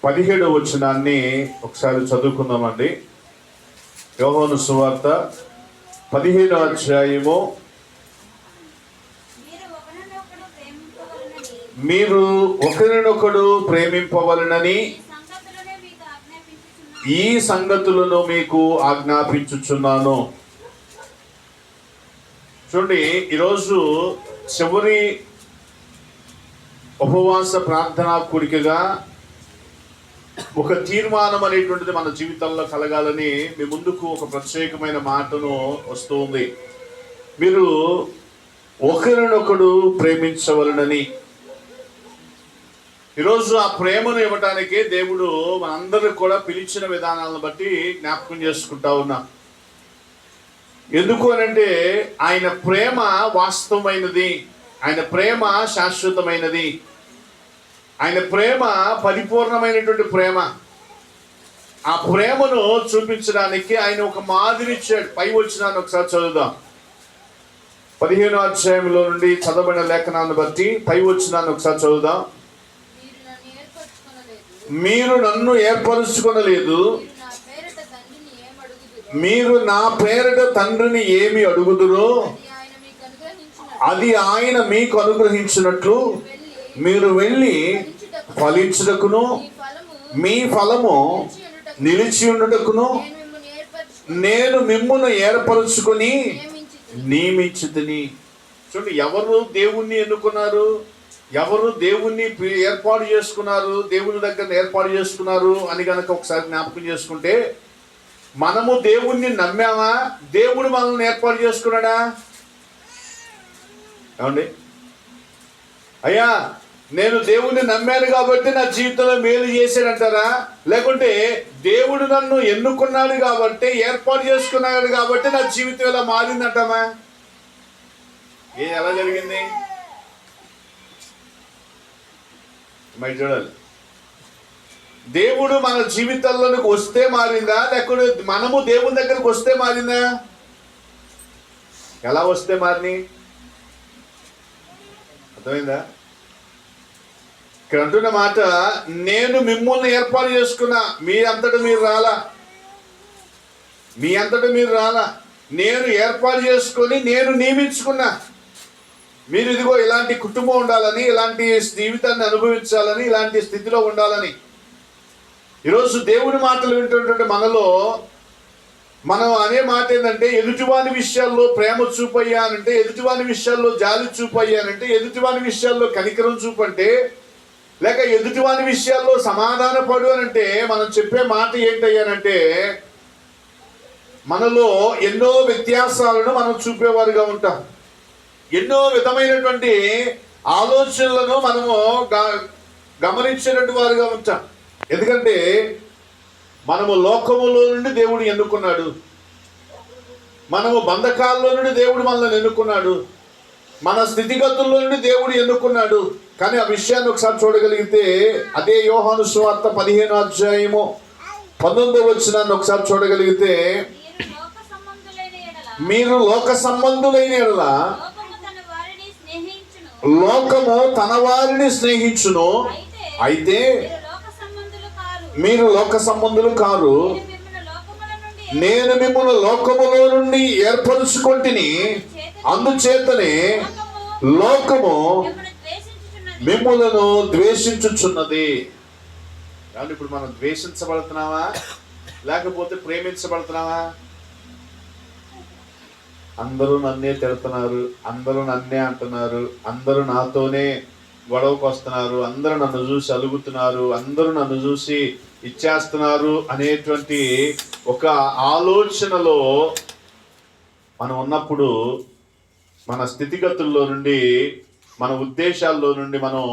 17వ వచనాన్ని ఒకసారి చదువుకుందామండి. యోహాను సువార్త 15వ అధ్యాయము. మీరు ఒకరినొకడు ప్రేమింపవలనని ఈ సంగతులను మీకు ఆజ్ఞాపించుచున్నాను. చూడండి, ఈరోజు చివరి ఉపవాస ప్రార్థనా కూడికగా ఒక తీర్మానం అనేటువంటిది మన జీవితంలో కలగాలని మీ ముందుకు ఒక ప్రత్యేకమైన మాటను వస్తూ ఉంది. మీరు ఒకరినొకడు ప్రేమించవలనని. ఈరోజు ఆ ప్రేమను ఇవ్వటానికి దేవుడు మనందరికి కూడా పిలిచిన విధానాలను బట్టి జ్ఞాపకం చేసుకుంటా ఉన్నాం. ఎందుకు అనంటే ఆయన ప్రేమ వాస్తవమైనది, ఆయన ప్రేమ శాశ్వతమైనది, ఆయన ప్రేమ పరిపూర్ణమైనటువంటి ప్రేమ. ఆ ప్రేమను చూపించడానికి ఆయన ఒక మాదిరి ఇచ్చాడు. పై వచనాన్ని ఒకసారి చదువుదాం. 15వ అధ్యాయంలో నుండి చదవబడిన లేఖనాన్ని బట్టి పై వచనాన్ని ఒకసారి చదువుదాం. మీరు నన్ను ఏర్పరుచుకొనలేదు, మీరు నా పేరిట తండ్రిని ఏమి అడుగుదురో అది ఆయన మీకు అనుగ్రహించినట్లు మీరు వెళ్ళి ఫలించుటకును మీ ఫలము నిలిచి ఉండుటకును నేను మిమ్మును ఏర్పరచుకొని నియమించితిని. చూడండి, ఎవరు దేవుణ్ణి ఎన్నుకున్నారు, ఎవరు దేవుణ్ణి ఏర్పాటు చేసుకున్నారు, దేవుని దగ్గర ఏర్పాటు చేసుకున్నారు అని కనుక ఒకసారి జ్ఞాపకం చేసుకుంటే, మనము దేవుణ్ణి నమ్మామా, దేవుడు మనల్ని ఏర్పాటు చేసుకున్నాడా? ఏమండి, అయ్యా నేను దేవుణ్ణి నమ్మాను కాబట్టి నా జీవితంలో మేలు చేశాడంటారా? లేకుంటే దేవుడు నన్ను ఎన్నుకున్నాడు కాబట్టి, ఏర్పాటు చేసుకున్నాడు కాబట్టి నా జీవితం ఇలా మారిందంటామా? ఎలా జరిగింది? మరి చూడాలి, దేవుడు మన జీవితంలోనికి వస్తే మారిందా, లేకుంటే మనము దేవుని దగ్గరకు వస్తే మారిందా? ఎలా వస్తే మారిని? అర్థమైందా? ఇక్కడ అంటున్న మాట, నేను మిమ్మల్ని ఏర్పాటు చేసుకున్నా, మీ అంతటా మీరు రాలా, మీ అంతటా మీరు రాలా, నేను ఏర్పాటు చేసుకొని నేను నియమించుకున్నా. మీరు ఇదిగో ఇలాంటి కుటుంబం ఉండాలని, ఇలాంటి జీవితాన్ని అనుభవించాలని, ఇలాంటి స్థితిలో ఉండాలని. ఈరోజు దేవుని మాటలు వింటున్నటువంటి మనలో మనం అనే మాట ఏంటంటే, ఎదుటివాని విషయాల్లో ప్రేమ చూపయ్యానంటే, ఎదుటివాని విషయాల్లో జాలి చూపయ్యానంటే, ఎదుటివాని విషయాల్లో కనికరం చూపంటే, లేక ఎదుటివాని విషయాల్లో సమాధాన పడు అనంటే మనం చెప్పే మాట ఏంటయ్యానంటే, మనలో ఎన్నో వ్యత్యాసాలను మనం చూపేవారుగా ఉంటాం. ఎన్నో విధమైనటువంటి ఆలోచనలను మనము గమనించేటువంటి వారుగా ఉంటాం. ఎందుకంటే మనము లోకములో నుండి దేవుడు ఎన్నుకున్నాడు, మనము బంధకాల్లో నుండి దేవుడు మనల్ని ఎన్నుకున్నాడు, మన స్థితిగతుల్లో నుండి దేవుడు ఎన్నుకున్నాడు. కానీ ఆ విషయాన్ని ఒకసారి చూడగలిగితే, అదే యోహాను సువార్త 15వ అధ్యాయము 19వ వచనాన్ని ఒకసారి చూడగలిగితే, మీరు లోక సంబంధులైన యెడల లోకము తన వారిని స్నేహించును, అయితే మీరు లోక సంబంధులు కారు, నేను మిమ్మల్ని లోకములో నుండి ఏర్పరుచుకొంటిని, అందుచేతనే లోకము మిమ్ములను ద్వేషించుచున్నది. కాబట్టి ఇప్పుడు మనం ద్వేషించబడుతున్నావా, లేకపోతే ప్రేమించబడుతున్నావా? అందరూ నన్నే తిడుతున్నారు, అందరూ నన్నే అంటున్నారు, అందరూ నాతోనే గొడవకు వస్తున్నారు, అందరూ నన్ను చూసి అలుగుతున్నారు, అందరూ నన్ను చూసి ఇచ్చేస్తున్నారు అనేటువంటి ఒక ఆలోచనలో మనం ఉన్నప్పుడు, మన స్థితిగతుల్లో నుండి, మన ఉద్దేశాల్లో నుండి మనం